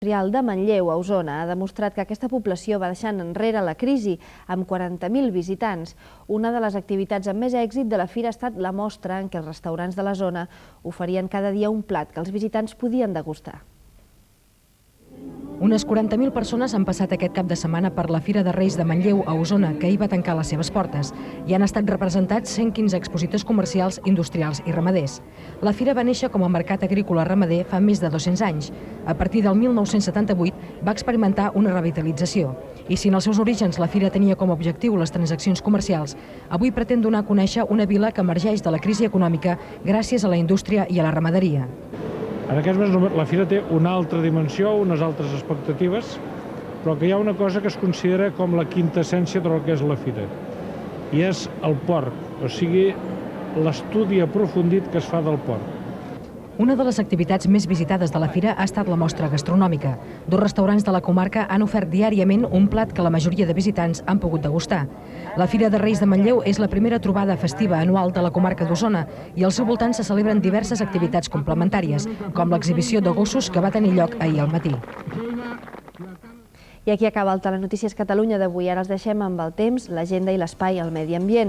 Industrial de Manlleu, a Osona, ha demostrat que aquesta població va deixant enrere la crisi amb 40.000 visitants. Una de les activitats amb més èxit de la fira ha estat la mostra en què els restaurants de la zona oferien cada dia un plat que els visitants podien degustar. Unes 40.000 persones han passat aquest cap de setmana per la Fira de Reis de Manlleu, a Osona, que ahir va tancar les seves portes. Hi han estat representats 115 expositors comercials, industrials i ramaders. La fira va néixer com a mercat agrícola ramader fa més de 200 anys. A partir del 1978 va experimentar una revitalització. I si en els seus orígens la fira tenia com a objectiu les transaccions comercials, avui pretén donar a conèixer una vila que emergeix de la crisi econòmica gràcies a la indústria i a la ramaderia. En aquests moments la fira té una altra dimensió, unes altres expectatives, però que hi ha una cosa que es considera com la quintessència del que és la fira, i és el port, o sigui, l'estudi aprofundit que es fa del port. Una de les activitats més visitades de la fira ha estat la mostra gastronòmica. 2 restaurants de la comarca han ofert diàriament un plat que la majoria de visitants han pogut degustar. La Fira de Reis de Manlleu és la primera trobada festiva anual de la comarca d'Osona i al seu voltant se celebren diverses activitats complementàries, com l'exhibició de gossos que va tenir lloc ahir al matí. I aquí acaba el Telenotícies Catalunya d'avui. Ara els deixem amb el temps, l'agenda i l'espai al medi ambient.